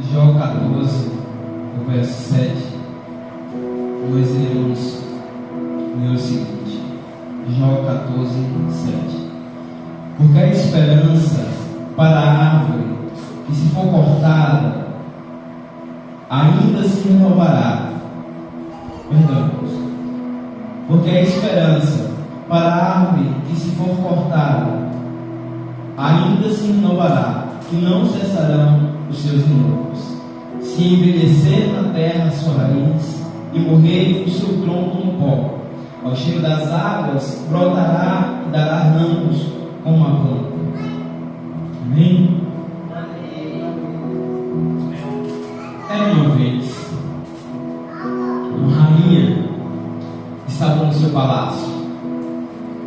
Jó 14, no verso 7, nós iremos ler o seguinte: Jó 14, 7. Porque a esperança para a árvore que se for cortada ainda se renovará. Perdão. Porque a esperança para a árvore que se for cortada ainda se renovará, e não cessarão os seus renovos. Se envelhecer na terra a sua raiz, e morrer o seu tronco no pó, ao cheiro das águas brotará e dará ramos como a planta. Amém? Era uma vez uma rainha que estava no seu palácio,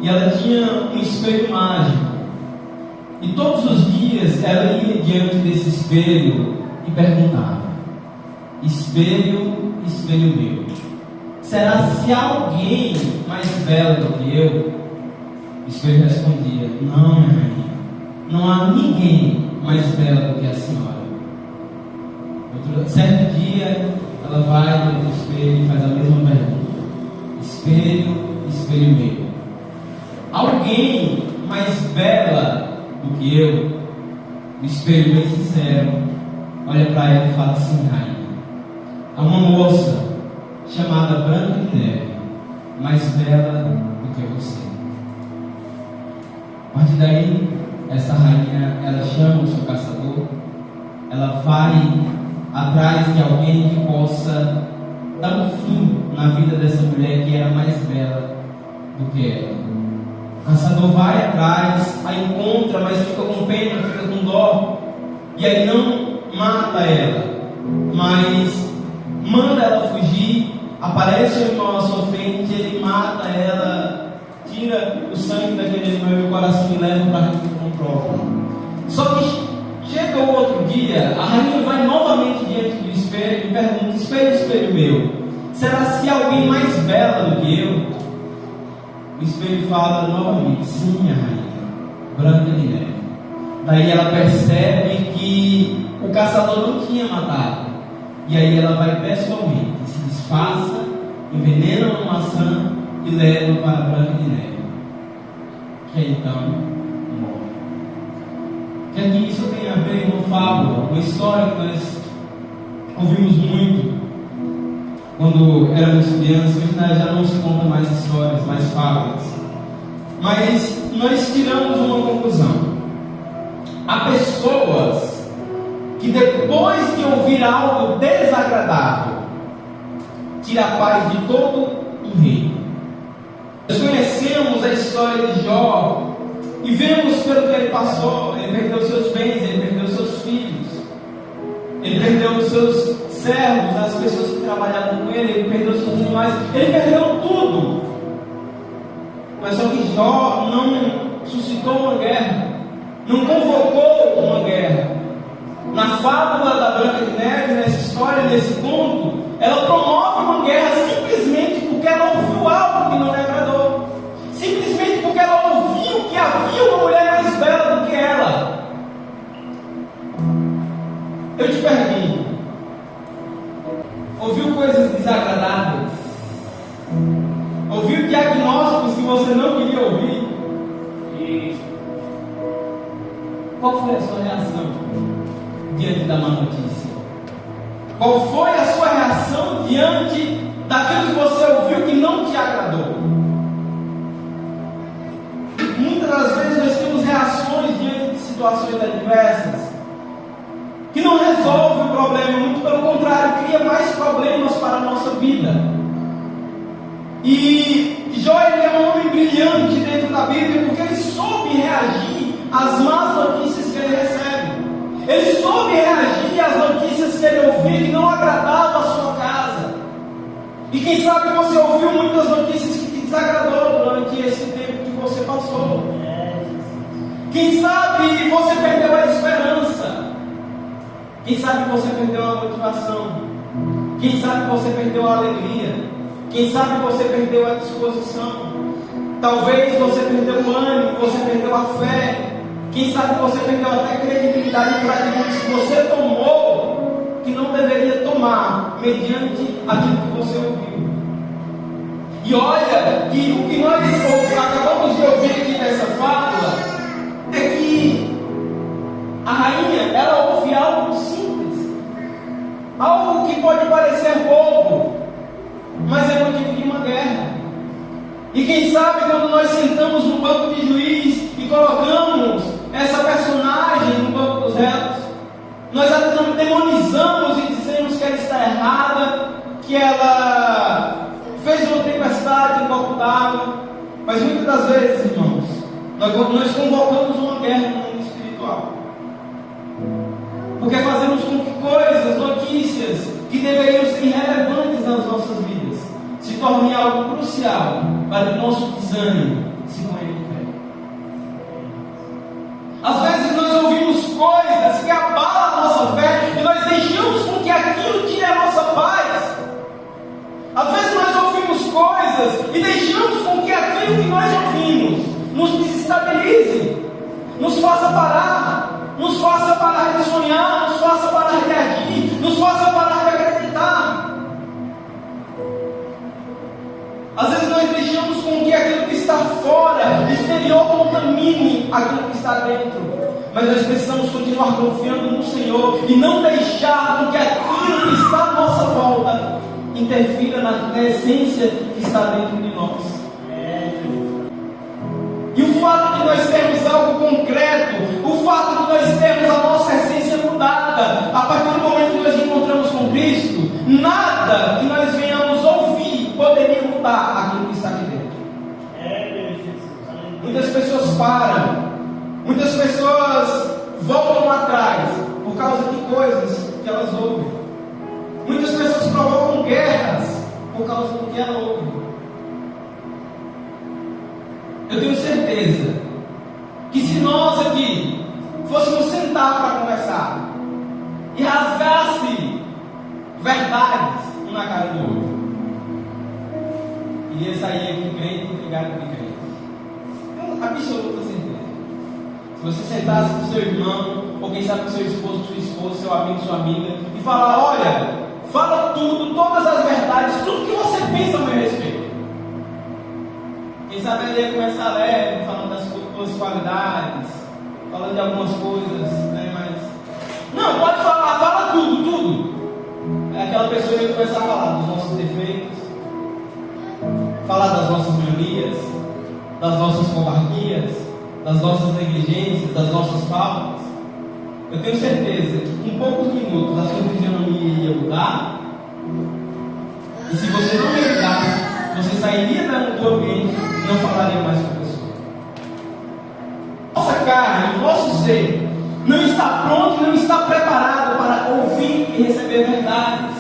e ela tinha um espelho mágico, e todos os dias ela ia diante desse espelho e perguntava: espelho, espelho meu, será se há alguém mais belo do que eu? O espelho respondia: não, minha rainha, não há ninguém mais bela do que a senhora. Certo dia ela vai diante do espelho e faz a mesma pergunta: espelho, espelho meu, alguém mais bela do que eu? O espelho, bem sincero, olha para ela e fala assim: rainha, há uma moça chamada Branca de Neve, mais bela do que você. A partir daí, essa rainha, ela chama o seu caçador, ela vai atrás de alguém que possa dar um fim na vida dessa mulher que era mais bela do que ela. O caçador vai atrás, a encontra, mas fica com pena, fica com dó, e aí não mata ela, mas manda ela fugir. Aparece o animal à sua frente, ele mata ela, tira o sangue daquele animal e o coração e leva para a rainha com próprio. Só que chega o outro dia, a rainha vai novamente diante do espelho e pergunta: espelho, espelho meu, será se alguém mais bela do que eu? O espelho fala novamente: sim, minha rainha, Branca de Neve. Daí ela percebe que o caçador não tinha matado, e aí ela vai pessoalmente, se disfarça, envenena uma maçã e leva para a Branca de Neve, que então morre. Que aqui isso tem a ver com uma fábula, uma história que nós ouvimos muito quando éramos crianças. Hoje já não se conta mais histórias, mais fábulas, mas nós tiramos uma conclusão: há pessoas que depois de ouvir algo desagradável tira a paz de todo um reino. Nós conhecemos a história de Jó e vemos pelo que ele passou. Ele perdeu seus bens, ele perdeu seus filhos, ele perdeu os seus servos, as pessoas que trabalhavam com ele, ele perdeu seus animais, ele perdeu tudo. Mas só que Jó não suscitou uma guerra, não convocou uma guerra. Na fábula da Branca de Neve, nessa história, nesse conto, ela promove uma guerra simplesmente porque ela ouviu algo que não lhe agradou, simplesmente porque ela ouviu que havia uma mulher mais bela do que ela. Eu te pergunto: ouviu coisas desagradáveis? Ouviu diagnósticos que você não queria ouvir? E qual foi a sua reação diante da má notícia? Qual foi a sua reação diante daquilo que você ouviu que não te agradou? Muitas das vezes nós temos reações diante de situações adversas que não resolve o problema, muito pelo contrário, cria mais problemas para a nossa vida. E Jó, ele é um homem brilhante dentro da Bíblia, porque ele soube reagir às más notícias que ele recebe. Ele soube reagir às notícias que ele ouvia que não agradavam a sua casa. E quem sabe você ouviu muitas notícias que te desagradou durante esse tempo que você passou. Quem sabe você perdeu a esperança. Quem sabe você perdeu a motivação. Quem sabe você perdeu a alegria. Quem sabe você perdeu a disposição. Talvez você perdeu o ânimo, você perdeu a fé. Quem sabe você perdeu até credibilidade para atitudes que você tomou mediante aquilo que você ouviu. E olha que o que nós acabamos de ouvir aqui nessa fábula é que a rainha, ela ouve algo simples, algo que pode parecer bobo, mas é motivo de uma guerra. E quem sabe quando nós sentamos no banco de juiz e colocamos essa personagem no banco dos réus, nós a demonizamos e dizemos que ela está errada, que ela fez uma tempestade em copo d'água. Mas muitas das vezes, irmãos, nós convocamos uma guerra no mundo espiritual, porque fazemos com que coisas, notícias que deveriam ser relevantes nas nossas vidas se tornem algo crucial para que o nosso desânimo se ponha de pé. Às vezes nós ouvimos coisas que abalam a nossa fé e nós deixamos com que aquilo tire a nossa paz. Às vezes nós ouvimos coisas e deixamos com que aquilo que nós ouvimos nos desestabilize, nos faça parar de sonhar, nos faça parar de agir, nos faça parar de acreditar. Às vezes nós deixamos com que aquilo que está fora, exterior, contamine aquilo que está dentro. Mas nós precisamos continuar confiando no Senhor e não deixar com que aquilo que está à nossa volta interfira na essência que está dentro de nós. E o fato de nós termos algo concreto, o fato de nós termos a nossa essência mudada, a partir do momento que nós encontramos com Cristo, nada que nós venhamos ouvir poderia mudar aquilo que está aqui dentro. Muitas pessoas param, muitas pessoas voltam atrás por causa de coisas que elas ouvem. Muitas pessoas provocam guerras por causa do que elas ouvem. Eu tenho certeza que se nós aqui fôssemos sentar para conversar e rasgasse verdades um na cara do outro, iria sair aqui crente brigado com crente. Tenho absoluta certeza. Se você sentasse com seu irmão, ou quem sabe com seu esposo, sua esposa, seu amigo, sua amiga, e falar: olha, fala tudo, todas as verdades, tudo que você pensa a meu respeito. Quem sabe ele ia começar leve, falando das suas qualidades, falando de algumas coisas, né? Mas não, pode falar, fala tudo, tudo. É aquela pessoa que ia começar a falar dos nossos defeitos, falar das nossas manias, das nossas covardias, das nossas negligências, das nossas faltas. Eu tenho certeza que em poucos minutos a sua fisionomia ia mudar. E se você não mudasse, você sairia do ambiente e não falaria mais com a pessoa. Nossa carne, o nosso ser não está pronto e não está preparado para ouvir e receber verdades.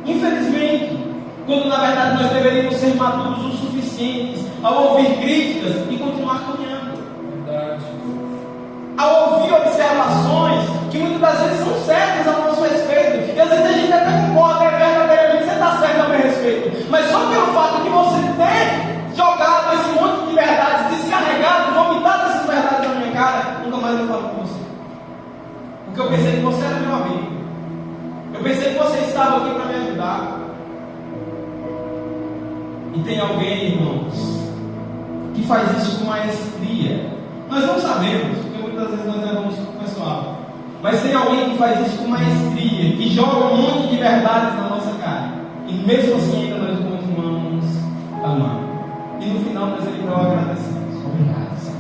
Infelizmente, quando na verdade nós deveríamos ser maduros o suficientes ao ouvir críticas e continuar caminhando. Verdade. Ao ouvir observações que muitas das vezes são certas a nosso respeito, e às vezes a gente até concorda verdadeiramente, você está certo a meu respeito, mas só pelo fato de você ter jogado esse monte de verdades, descarregado, vomitado essas verdades na minha cara, nunca mais eu falo com você, porque eu pensei que você era meu amigo, eu pensei que você estava aqui para me ajudar. E tem alguém, irmãos, que faz isso com maestria. Nós não sabemos, porque muitas vezes nós levamos para o pessoal, mas tem alguém que faz isso com maestria, que joga um monte de verdades na nossa cara, e mesmo assim ainda nós continuamos amando. E no final nós ainda agradecemos. Obrigado, Senhor.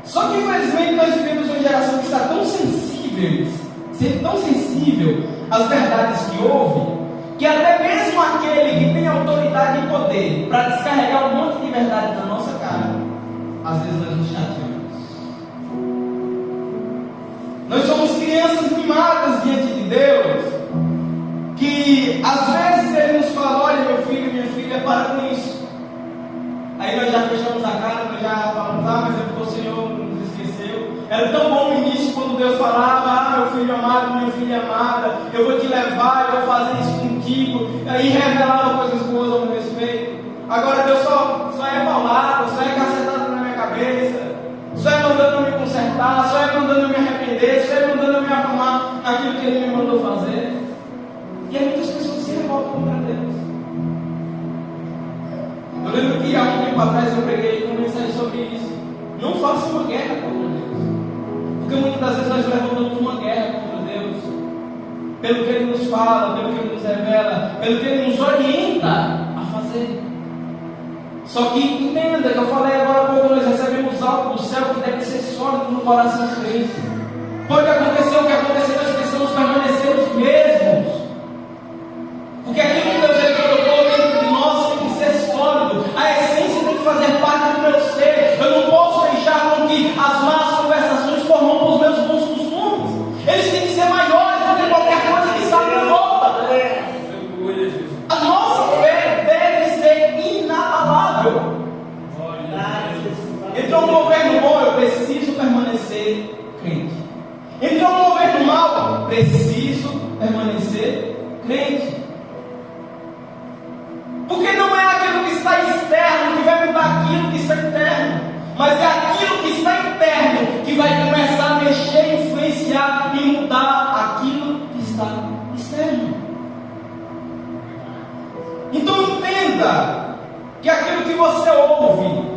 Só que infelizmente nós vivemos uma geração que está tão sensível às verdades que ouve, que até mesmo aquele que tem autoridade e poder para descarregar um monte de verdade na nossa cara, às vezes nós nos chateamos. Nós somos crianças mimadas diante de Deus, que às vezes Ele nos fala: olha, meu filho, minha filha, para com isso. Aí nós já fechamos a cara, nós já falamos: mas é porque o Senhor nos esqueceu. Era tão bom no início quando Deus falava: meu filho amado, minha filha amada, eu vou te levar, eu vou fazer isso contigo. Aí revelava coisas boas ao meu respeito. Agora Deus só é paulada, só é cacetada na minha cabeça, só é mandando eu me consertar, só é mandando eu me arrepender, só é mandando eu me arrumar naquilo que Ele me mandou fazer. E contra Deus. Eu lembro que há um tempo atrás eu preguei uma mensagem sobre isso. Não faça uma guerra contra Deus, porque muitas das vezes nós levantamos uma guerra contra Deus, pelo que Ele nos fala, pelo que Ele nos revela, pelo que Ele nos orienta a fazer. Só que entenda que eu falei agora há pouco, nós recebemos algo do céu que deve ser sólido no coração do crente. Pode acontecer o que acontecer, nós precisamos permanecer os mesmos, porque aquilo que Deus já colocou dentro de nós tem que ser sólido. A essência tem que fazer parte do meu ser. Eu não posso deixar com que as más conversações corrompam os meus bons costumes. Eles têm que ser maiores do que qualquer coisa que está em volta. A nossa fé deve ser inabalável. Entrou um governo bom, eu preciso permanecer crente. Entrou um governo mau, preciso permanecer crente. Porque não é aquilo que está externo que vai mudar aquilo que está interno, mas é aquilo que está interno que vai começar a mexer, influenciar e mudar aquilo que está externo. Então entenda que aquilo que você ouve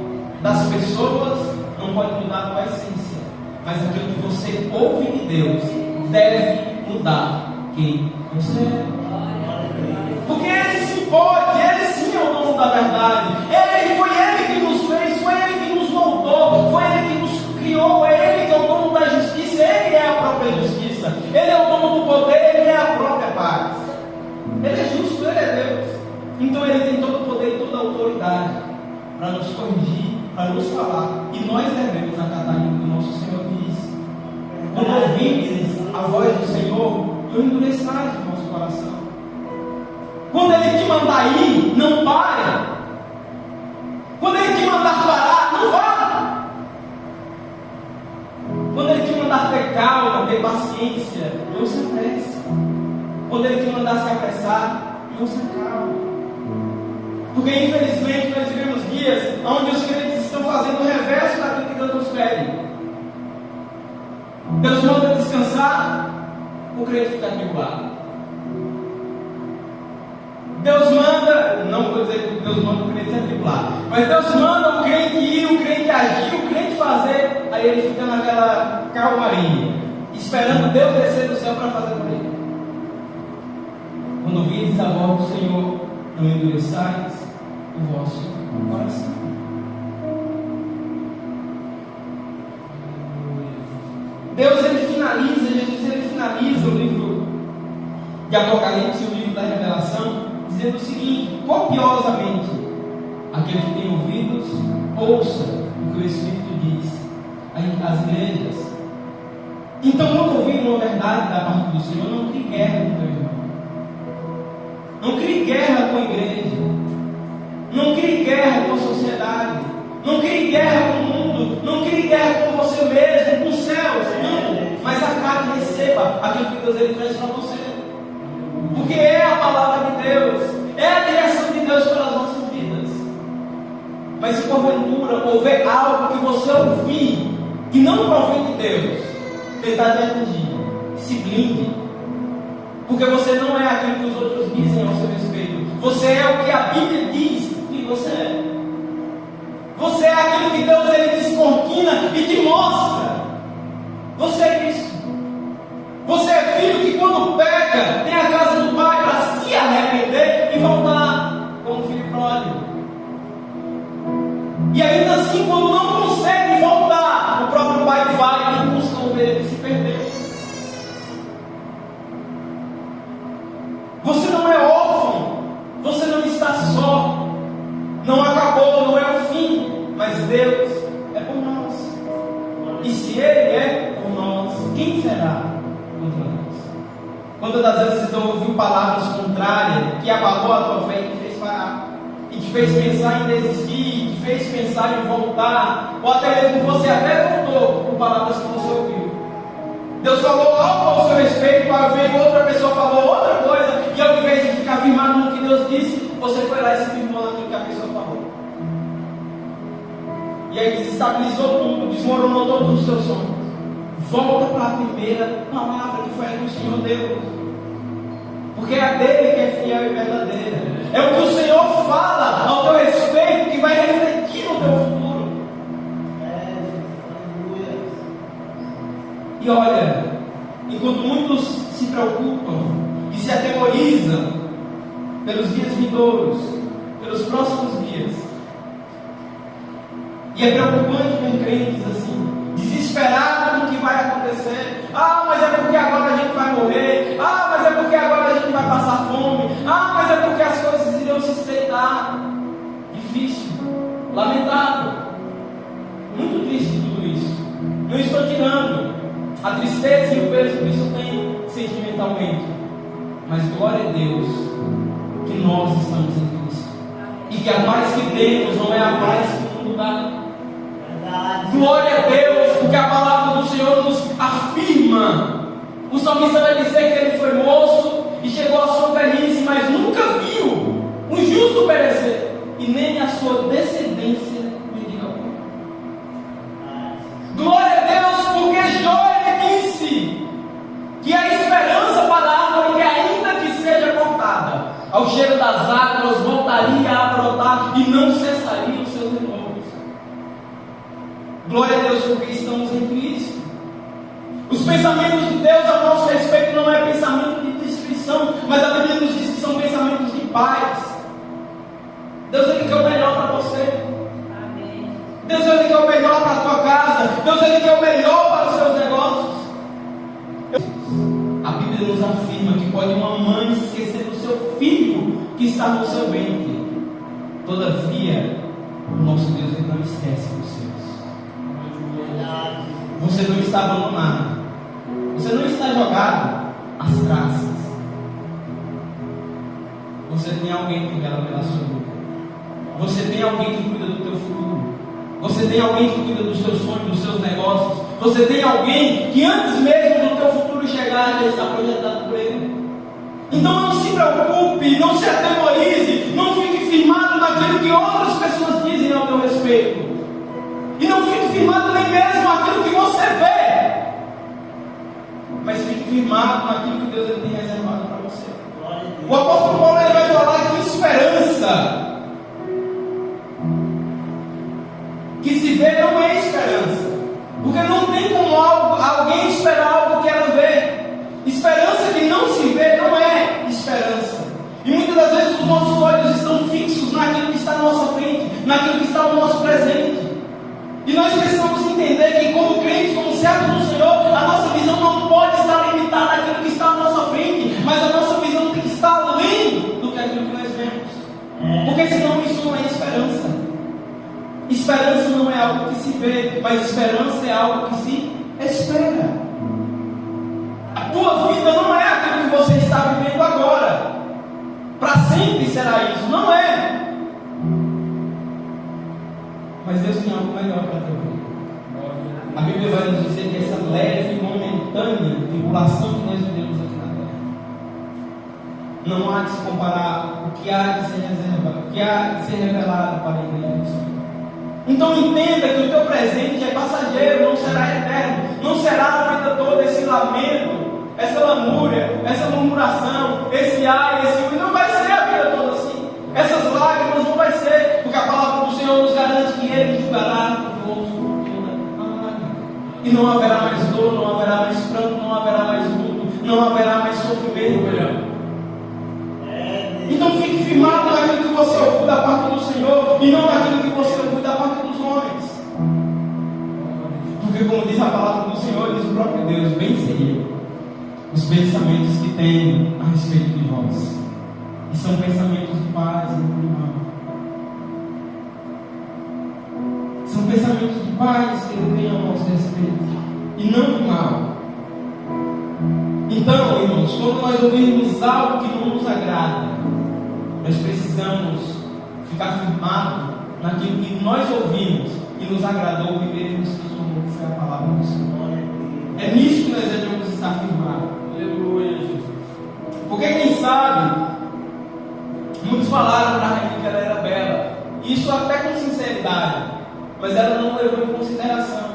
das pessoas não pode mudar a tua essência, mas aquilo que você ouve de Deus deve mudar quem você é. Porque Ele sim pode, Ele sim é o dono da verdade. Foi Ele que nos fez, foi Ele que nos moldou, foi Ele que nos criou, é Ele que é o dono da justiça, Ele é a própria justiça, Ele é o dono do poder, Ele é a própria paz. Ele é justo, Ele é Deus. Então Ele tem todo o poder e toda a autoridade para nos corrigir, para nos falar, e nós devemos acatar aquilo que o nosso Senhor diz. Quando ouvirdes a voz do Senhor, não endureçais o nosso coração. Quando Ele te mandar ir, não pare. Quando Ele te mandar parar, não vá. Quando Ele te mandar ter calma, ter paciência, não se apresse. Quando Ele te mandar se apressar, não se acalme. Porque infelizmente nós vivemos dias onde os crentes estão fazendo o reverso daquilo que Deus nos pede. Deus manda descansar, o crente fica atribulado. Deus manda, não vou dizer que Deus manda o crente se atribular, mas Deus manda o crente ir, o crente agir, o crente fazer, aí ele fica naquela calmaria, esperando Deus descer do céu para fazer por ele. Quando ouvirdes a voz do Senhor, não endureçais o vosso coração. Deus, Ele finaliza, Jesus, Ele finaliza o livro de Apocalipse, o livro da Revelação, dizendo o seguinte, copiosamente: aquele que tem ouvidos, ouça o que o Espírito diz às igrejas. Então, quando ouvir uma verdade da parte do Senhor, não crie guerra com o teu irmão, não crie guerra com a igreja, não crie guerra com a sociedade, não crie guerra com o mundo, não crie guerra com você mesmo, com os céus, não, mas acate e receba aquilo que Deus Ele traz para você. Porque é a palavra de Deus, é a direção de Deus para as nossas vidas. Mas se porventura houver algo que você ouvir que não provém de Deus, tentar te atingir, se blinde, porque você não é aquilo que os outros dizem ao seu respeito. Você é o que a Bíblia diz que você é. Você é aquilo que Deus Ele descortina e te mostra. Você é isso. Você é filho que quando peca, tem a casa do pai para se arrepender e voltar como filho pródigo. E ainda assim, quando não consegue voltar, o próprio pai vai e busca o ovelha que se perdeu. Você não é órfão, você não está só, não acabou, não é o fim, mas Deus é por nós. E se Ele é por nós, quem será contra nós? Quantas das vezes você ouviu palavras contrárias que abalou a tua fé e te fez parar, e te fez pensar em desistir, e te fez pensar em voltar, ou até mesmo você até voltou por palavras que você ouviu? Deus falou algo ao seu respeito, para ver outra pessoa falou outra coisa, e ao invés de ficar firmado no que Deus disse, você foi lá e se firmou naquilo que a pessoa falou. E aí desestabilizou tudo, desmoronou todos os seus sonhos. Volta para a primeira palavra que foi a que o Senhor deu, porque é a dele que é fiel. fiel e verdadeira. É o que o Senhor fala ao teu respeito que vai refletir no teu futuro. E olha, enquanto muitos se preocupam e se atemorizam pelos dias vindouros, pelos próximos dias, e é preocupante ver crentes assim, desesperados com o que vai acontecer. Ah, mas é porque agora a gente vai morrer. Ah, mas é porque agora a gente vai passar fome. Ah, mas é porque as coisas irão se estreitar. Difícil, lamentável, muito triste tudo isso. Não estou tirando a tristeza e o peso que isso tem sentimentalmente, mas glória a Deus que nós estamos em Cristo e que a paz que temos não é a paz que o mundo dá. Glória a Deus, porque a palavra do Senhor nos afirma. O salmista vai dizer que ele foi moço e chegou à sua velhice, mas nunca viu um justo perecer, e nem a sua descendência mendiga pão. Glória a Deus, porque Jó ele disse que a esperança para a árvore, que ainda que seja cortada, ao cheiro das águas voltaria a brotar e não cessaria os seus renovos. Glória a Deus, porque estamos em Cristo. Os pensamentos de Deus a nosso respeito não é pensamento de destruição, mas a Bíblia nos diz que são pensamentos de paz. Deus ele quer o melhor para você. Amém. Deus ele quer o melhor para a tua casa. Deus ele quer o melhor para os seus negócios. A Bíblia nos afirma que pode uma mãe se esquecer do seu filho que está no seu ventre. Todavia, o nosso Deus ele não esquece dos seus. Você não está abandonado. Você não está jogado às traças. Você tem alguém que vela pela sua vida. Você tem alguém que cuida do teu futuro. Você tem alguém que cuida dos seus sonhos, dos seus negócios. Você tem alguém que antes mesmo do teu futuro chegar, já está projetado por ele. Então não se preocupe, não se atemorize, não fique firmado naquilo que outras pessoas dizem ao teu respeito. E não fique firmado nem mesmo naquilo que você vê, mas fique firmado naquilo que Deus ele tem reservado para você. O apóstolo Paulo ele vai falar que esperança que se vê não é esperança, porque não tem como alguém esperar algo que ela vê. Esperança que não se vê não é esperança. E muitas das vezes os nossos olhos estão fixos naquilo que está à nossa frente, naquilo que está ao nosso presente. E nós precisamos entender que como crentes, como servos do Senhor, a nossa visão não pode estar limitada àquilo que está à nossa frente, mas a nossa visão tem que estar além do que aquilo que nós vemos. Porque senão isso não é esperança. Esperança não é algo que se vê, mas esperança é algo que se espera. A tua vida não é aquilo que você está vivendo agora. Para sempre será isso, não é. Mas Deus tem algo melhor para a tua vida. A Bíblia vai nos dizer que essa leve e momentânea tribulação que nós vivemos aqui na terra não há de se comparar o que há de ser reservado, o que há de ser revelado para a igreja do Senhor. Então entenda que o teu presente é passageiro, não será eterno, não será a vida toda esse lamento, essa lamúria, essa murmuração, esse ai, esse ui, não vai ser a vida toda assim. Essas lágrimas não vai ser, porque a palavra do Senhor nos garante que Ele julgará o rosto toda a lágrima. E não haverá mais dor, não haverá mais pranto, não haverá mais luto, não haverá mais sofrimento. Então fique firmado naquilo que você ouviu da parte do Senhor e não naquilo que você ouviu da parte dos homens. Porque como diz a palavra do Senhor, diz o próprio Deus, bem sei os pensamentos que tenho a respeito de vós. E são pensamentos de paz e não de mal. São pensamentos de paz que Ele tem ao nosso respeito e não de mal. Então, irmãos, quando nós ouvirmos algo que não nos agrada, nós precisamos ficar firmados naquilo que nós ouvimos e nos agradou, viver e nos transformou, que foi a palavra do Senhor. É nisso que nós devemos estar firmados. Aleluia, Jesus. Porque quem sabe, muitos falaram para a rainha que ela era bela, isso até com sinceridade, mas ela não levou em consideração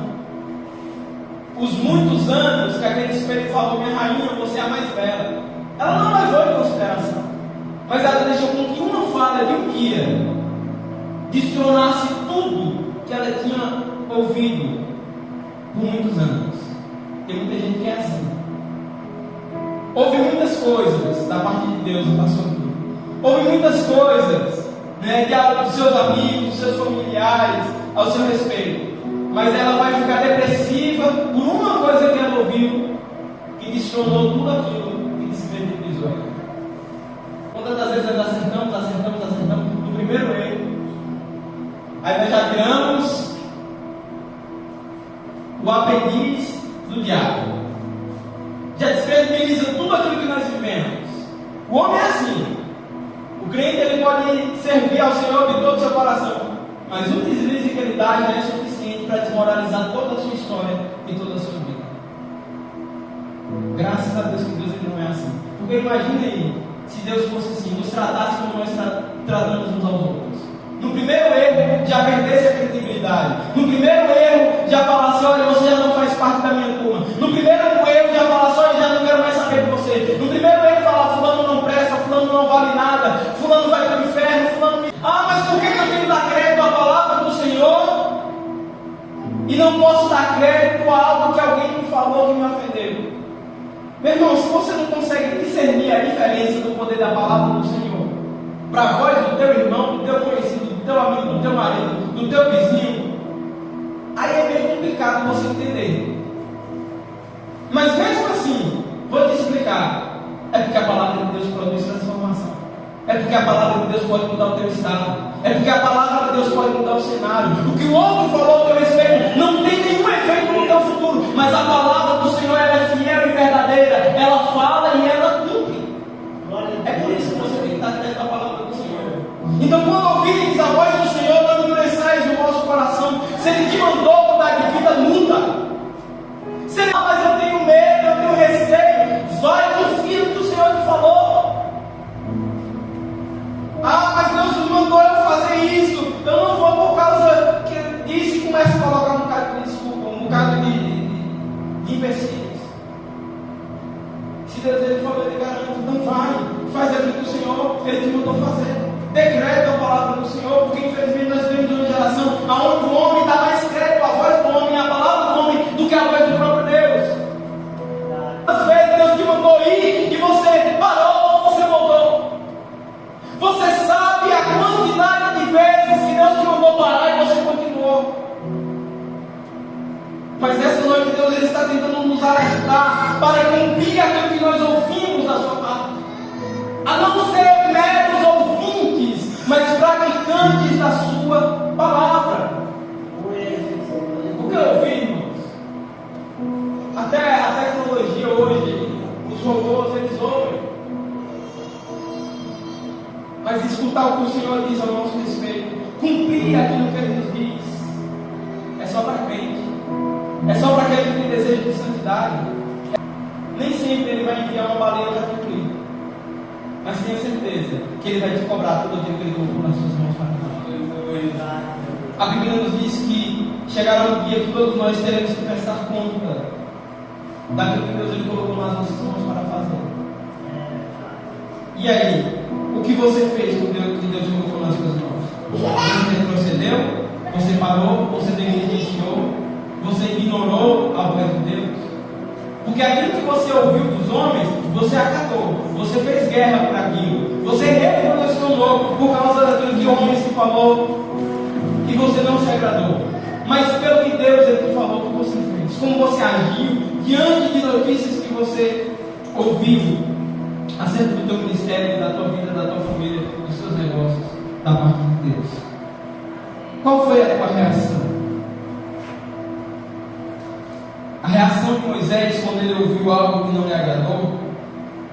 os muitos anos que aquele espelho falou: minha rainha, você é a mais bela. Ela não levou em consideração. Mas de um dia destronasse tudo que ela tinha ouvido por muitos anos. Tem muita gente que é assim. Ouve muitas coisas da parte de Deus na sua vida. Ouve muitas coisas, dos seus amigos, dos seus familiares, ao seu respeito. Mas ela vai ficar depressiva por uma coisa que ela ouviu, que destronou tudo aquilo que descredibilizou ela. Quantas das vezes nós acertamos no primeiro erro, aí nós já viramos o aprendiz do diabo. Já descredibiliza tudo aquilo que nós vivemos. O homem é assim. O crente ele pode servir ao Senhor de todo o seu coração, mas o deslize que ele dá já é suficiente para desmoralizar toda a sua história e toda a sua vida. Graças a Deus que Deus ele não é assim. Porque imagine aí, se Deus fosse assim, nos tratasse como nós tratamos uns aos outros. No primeiro erro, já perdesse a credibilidade. No primeiro erro, já falasse: olha, você já não faz parte da minha turma. No primeiro erro, já falasse: olha, já não quero mais saber de você. No primeiro erro, falar: fulano não presta, fulano não vale nada, fulano vai para o inferno, fulano... mas por que eu tenho que dar crédito à palavra do Senhor e não posso dar crédito a algo que alguém me falou que me ofendeu? Meu irmão, se você não consegue discernir a diferença do poder da palavra do Senhor para a voz do teu irmão, do teu conhecido, do teu amigo, do teu marido, do teu vizinho, aí é meio complicado você entender. Mas mesmo assim, vou te explicar. É porque a palavra de Deus produz transformação. É porque a palavra de Deus pode mudar o teu estado. É porque a palavra de Deus pode mudar o cenário. O que o outro falou ao teu respeito não tem nenhum efeito no teu futuro. Mas a palavra do Senhor ela é fiel e verdadeira. Ela fala e ela cumpre. É por isso que você tem que estar dentro da palavra do Senhor. Então, quando ouvires a voz do Senhor, não endureçais o vosso coração. Se Ele te mandou mudar de vida, muda. Se Ele mas eu tenho medo, eu tenho receio, vai no filho que o Senhor te falou. Mas Deus me mandou eu fazer isso, eu não vou por causa disso, e começa a colocar um bocado de desculpa, um bocado de empecilhos. Se Deus ele falou, ele garante, então vai, faz aquilo que o Senhor ele te mandou fazer. Decreta a palavra do Senhor, porque infelizmente nós vivemos uma geração onde o homem dá mais crédito à voz do homem, à palavra do homem, do que à voz do próprio Deus. Às vezes Deus te mandou ir e você parou ou você voltou. Você sabe a quantidade de vezes que Deus te mandou parar e você continuou. Mas nessa noite Deus ele está tentando nos alertar para cumprir aquilo que nós ouvimos da sua parte. A não ser meros ouvintes, mas praticantes da sua palavra. O que eu ouvi, irmãos? Até a tecnologia hoje, os robôs eles ouvem. Mas escutar o que o Senhor diz ao nosso respeito, cumprir aquilo que Ele nos diz, é só para crente, é só para aquele que tem desejo de santidade. Nem sempre Ele vai enviar uma baleia para cumprir, mas tenha certeza que Ele vai te cobrar tudo aquilo que Ele colocou nas suas mãos para cumprir. A Bíblia nos diz que chegará um dia que todos nós teremos que prestar conta daquilo que Deus Ele colocou nas nossas mãos para fazer. E aí? O que você fez com Deus que Deus colocou nas suas mãos? Você retrocedeu? Você parou? Você negligenciou? Você ignorou a voz de Deus? Porque aquilo que você ouviu dos homens, você acatou. Você fez guerra por aquilo. Você revolucionou por causa daquilo que o homem se falou e você não se agradou. Mas pelo que Deus ele te falou, o que você fez? Como você agiu diante de notícias que você ouviu acerca do teu ministério, da tua vida, da tua família, dos seus negócios, da parte de Deus? Qual foi a tua reação? A reação de Moisés, quando ele ouviu algo que não lhe agradou,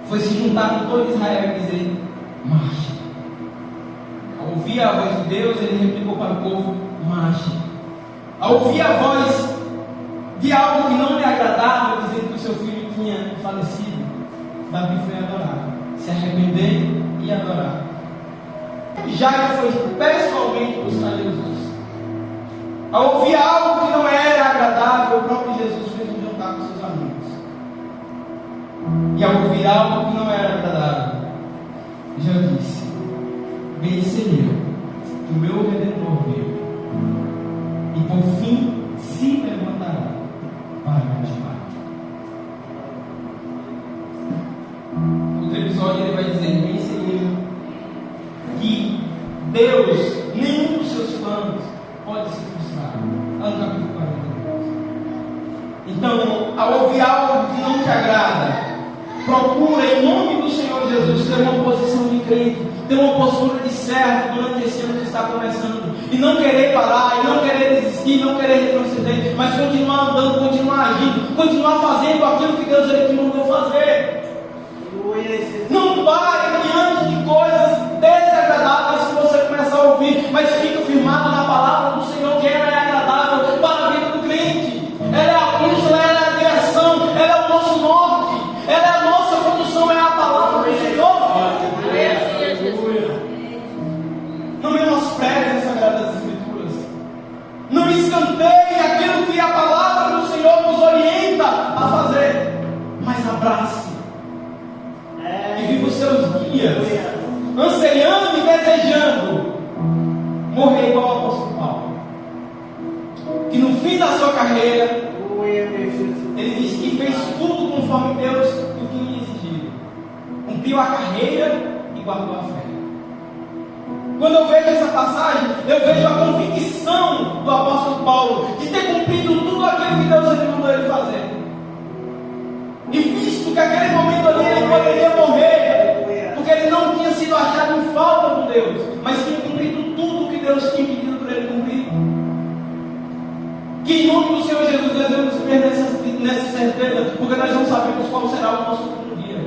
foi se juntar com todo Israel e dizer: marche. Ao ouvir a voz de Deus, ele replicou para o povo: marche. Ao ouvir a voz de algo que não lhe agradava, dizendo que o seu filho tinha falecido, Davi foi adorar, se arrepender e adorar. Jairo foi pessoalmente buscar Jesus. Ao ouvir algo que não era agradável, o próprio Jesus fez um jantar com seus amigos. E ao ouvir algo que não era agradável, já disse: bem conheceria que o meu Redentor veio e por fim se levantará para me ajudar. Outro episódio ele vai dizer: conheceria que Deus, nenhum dos seus planos pode se frustrar. Lá no capítulo 42. Então, ao ouvir algo que não te agrada, procura em nome do Senhor Jesus ter uma posição de crente, ter uma postura de servo durante esse ano que está começando, e não querer parar, e não querer desistir, não querer retroceder, mas continuar andando, continuar agindo, continuar fazendo aquilo que Deus ele te mandou fazer. Não pare diante de coisas desagradáveis que você começar a ouvir, mas fica firmado na palavra do Senhor, que ela é agradável para a vida do crente. Ela é a bússola, ela é a direção, ela é o nosso norte, ela é a nossa condução, é a palavra do Senhor. Não menospreze as Sagradas Escrituras, não escanteie aquilo que a palavra do Senhor nos orienta a fazer, mas abrace e viva os seus dias ansiando e desejando morrer igual ao apóstolo Paulo, que no fim da sua carreira ele disse que fez tudo conforme Deus o tinha exigido, cumpriu a carreira e guardou a fé. Quando eu vejo essa passagem, eu vejo a convicção do apóstolo Paulo de ter cumprido tudo aquilo que Deus mandou ele fazer, e visto que aquele momento ali ele poderia morrer, porque ele não tinha sido achado em falta com Deus, mas tinha cumprido tudo o que Deus tinha pedido para ele cumprir. Que em nome do Senhor Jesus devemos viver nessa certeza, porque nós não sabemos qual será o nosso último dia.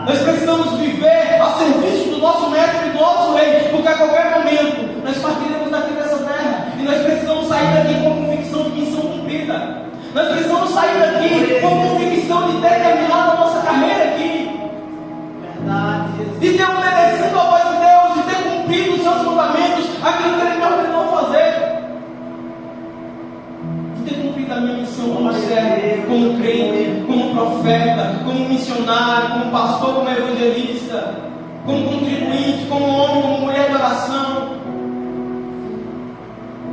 Nós precisamos viver a serviço do nosso mestre e do nosso rei, porque a qualquer momento nós partiremos daqui dessa terra, e nós precisamos sair daqui com a convicção de missão cumprida. Nós precisamos sair daqui com a convicção de ter terminado a nossa carreira aqui, de ter obedecido a voz de Deus, de ter cumprido os seus mandamentos, aquilo que Ele me ordenou fazer, de ter cumprido a minha missão como servo, como crente, como profeta, como missionário, como pastor, como evangelista, como contribuinte, como homem, como mulher de oração,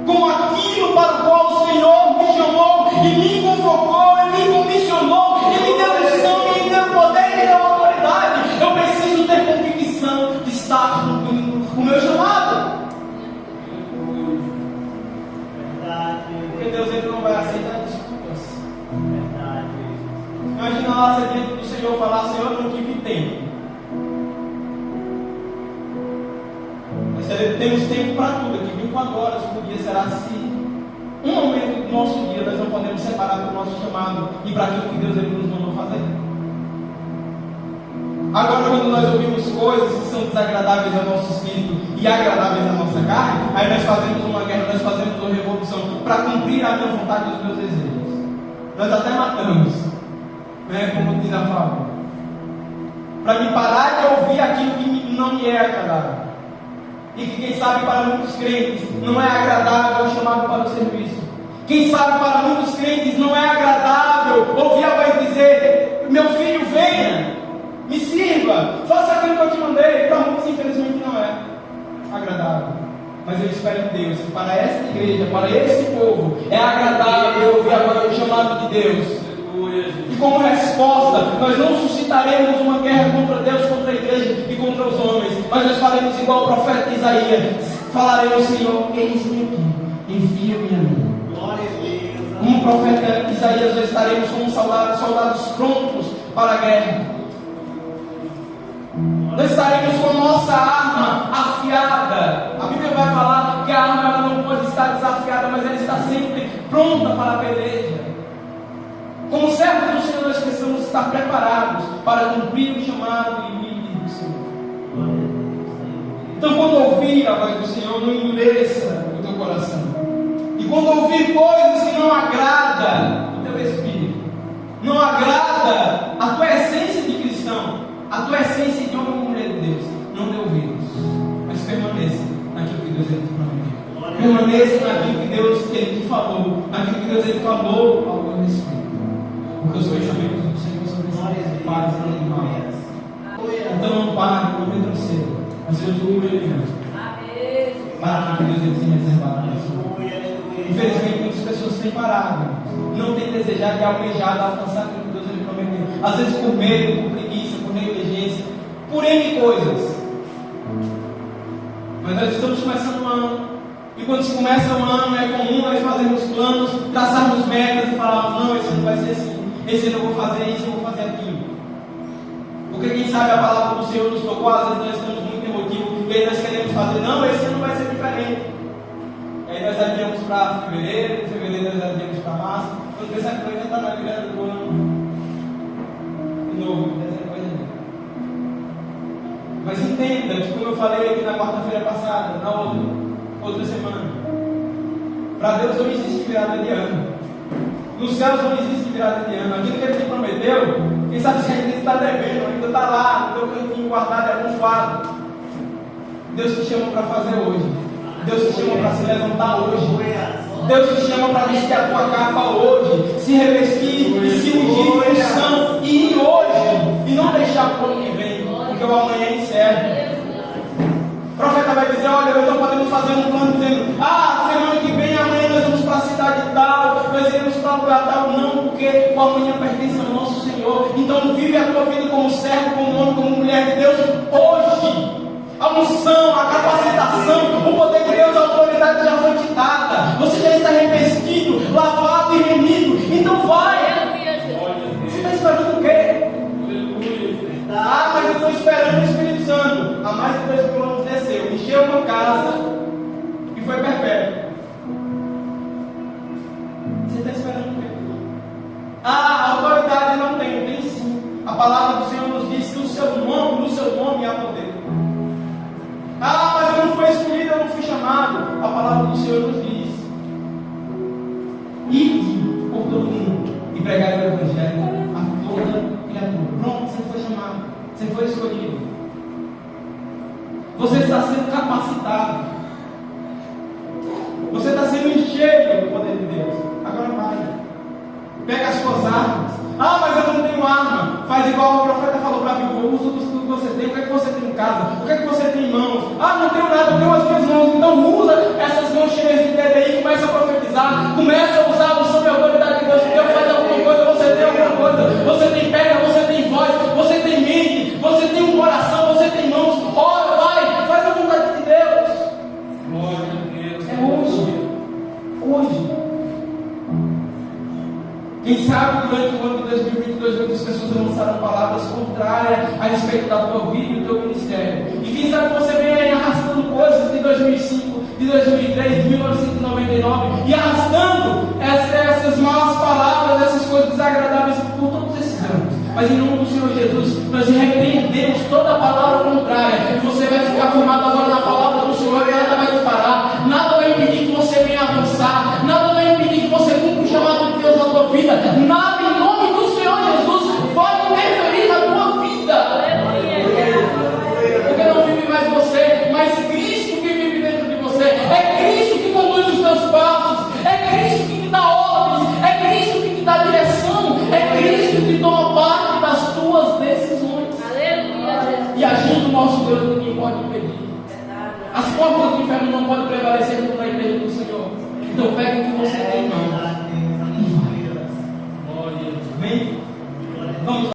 como aquilo para o qual o Senhor me chamou e me convocou, e me comissionou, e me deu missão, e me deu poder, e me deu autoridade. Eu preciso ter convicção de estar cumprindo o meu chamado. Porque Deus ele não vai aceitar desculpas. Imagina lá você diante do Senhor falar: Senhor, eu não tive tempo. Mas temos tempo para tudo aqui, 24 horas por dia. Será se um momento do nosso dia nós não podemos separar para o nosso chamado e para aquilo que Deus ele nos mandou fazer? Agora, quando nós ouvimos coisas que são desagradáveis ao nosso espírito e agradáveis à nossa carne, aí nós fazemos uma guerra, nós fazemos uma revolução para cumprir a minha vontade e os meus desejos. Nós até matamos, né, como diz a fábula, para me parar de ouvir aquilo que não me é agradável. E que quem sabe para muitos crentes não é agradável o chamado para o serviço. Quem sabe para muitos crentes não é agradável ouvir a voz dizer: meu filho, venha, me sirva, faça aquilo que eu te mandei. Para muitos infelizmente não é agradável. Mas eu espero em Deus que para esta igreja, para esse povo, é agradável ouvir agora o chamado de Deus. E como resposta, nós não suscitaremos uma guerra contra Deus, contra a igreja e contra os homens, mas nós faremos igual o profeta Isaías: falaremos: Senhor, eis-me aqui, envia-me a mim. Glória a Deus. Como o profeta Isaías, nós estaremos como soldados prontos para a guerra. Nós estaremos com a nossa arma afiada. A Bíblia vai falar que a arma ela não pode estar desafiada, mas ela está sempre pronta para a peleja. Como servos do Senhor, nós precisamos estar preparados para cumprir o chamado e o ímpeto do Senhor. Então, quando ouvir a voz do Senhor, não endureça o teu coração. E quando ouvir coisas que não agradam o teu espírito, não agrada a tua essência de cristão, a tua essência de homem ou mulher de Deus, não dê ouvidos, mas permaneça naquilo que Deus te prometeu. Permaneça naquilo que Deus te falou, naquilo que Deus te falou ao teu respeito. Porque os pensamentos do Senhor são pensamentos paz e não de mal. Então não pare, não retroceda, mas eu te amo, para que Deus ele se reservar para isso. Infelizmente, muitas pessoas têm parado, não têm desejado e almejado alcançar aquilo que Deus ele prometeu. Às vezes por medo, por preguiça, por negligência, por N coisas. Mas nós estamos começando um ano, e quando se começa um ano, é comum nós fazermos planos, traçarmos metas e falarmos: não, esse ano vai ser assim, esse ano eu vou fazer isso, eu vou fazer aquilo. Porque quem sabe a palavra do Senhor nos tocou, às vezes nós estamos muito emotivos, e aí nós queremos fazer: não, esse ano vai ser diferente. E aí nós adiamos para fevereiro, em fevereiro nós adiamos para março, quando pensa que já está na virada do ano, de novo, essa coisa não. Mas entenda que, como eu falei aqui na quarta-feira passada, na outra semana, para Deus não existe virada de ano. Nos céus não existe virada de ano. Aquilo que Ele te prometeu, quem sabe se ainda está devendo, ainda está lá, no teu cantinho guardado em algum quadro. Deus te chama para fazer hoje. Deus te chama para se levantar hoje. Deus te chama para vestir a tua capa hoje, se revestir e se ungir com unção e ir hoje, e não deixar para o ano que vem, porque o amanhã é incerto. O profeta vai dizer: olha, nós não podemos fazer um plano dizendo: semana que vem, amanhã nós vamos para a cidade tal, nós iremos para o lugar tal. Não, porque o amanhã pertence ao nosso Senhor. Então vive a tua vida como servo, como homem, como mulher de Deus hoje. A unção, a capacitação, o poder de Deus, a autoridade já foi te dada. Você já está revestido, lavado e remido. Então vai. Você está esperando o quê? Mas eu estou esperando o Espírito Santo. Há mais de 2000 anos desceu, encheu uma casa e foi perpétuo. Você está esperando o quê? A autoridade não tem sim. A palavra do Senhor nos diz que no seu nome há poder. Mas eu não fui escolhido, eu não fui chamado. A palavra do Senhor nos diz: ide por todo mundo e pregai o Evangelho a toda criatura. Pronto, você foi chamado, você foi escolhido. Você está sendo capacitado. Você está sendo cheio do poder de Deus. Agora vai. Pega as suas armas. Mas eu não tenho arma. Faz igual o profeta falou para mim: usa tudo que você tem. O que é que você tem em casa? O que é que você tem em mãos? Não tenho nada, eu tenho as minhas mãos. Então usa essas mãos cheias de dedo aí, começa a profetizar, começa a usar o som e a autoridade de Deus. Deus faz alguma coisa, você tem alguma coisa. Você tem perna, você tem voz, você tem mente, você tem um coração, você tem mãos. Ora, vai, faz a vontade de Deus. Glória a Deus. É hoje. Hoje. Quem sabe durante o ano de 2022 muitas pessoas lançaram palavras contrárias a respeito da tua vida e do teu ministério. E quem sabe você vem aí arrastando coisas de 2005, de 2003, de 1999 e arrastando essas malas palavras, essas coisas desagradáveis por todos esses anos. Mas em nome do Senhor Jesus, nós repreendemos toda a palavra contrária. E você vai ficar firmado agora na palavra do Senhor e nada vai te parar. Nada vai impedir que você venha avançar. Nada vai impedir que você cumpra o chamado de Deus na tua vida. Nada em nome do Senhor Jesus vai interferir na tua vida. Porque não vive mais você, mas Cristo que vive dentro de você. É Cristo que conduz os teus passos. É Cristo que te dá ordens. É Cristo que te dá direção. É Cristo que toma parte das tuas decisões. Aleluia. E agindo o nosso Deus, ninguém pode impedir. As portas do inferno não podem prevalecer contra a igreja do Senhor. Então pegue o que você tem em mão.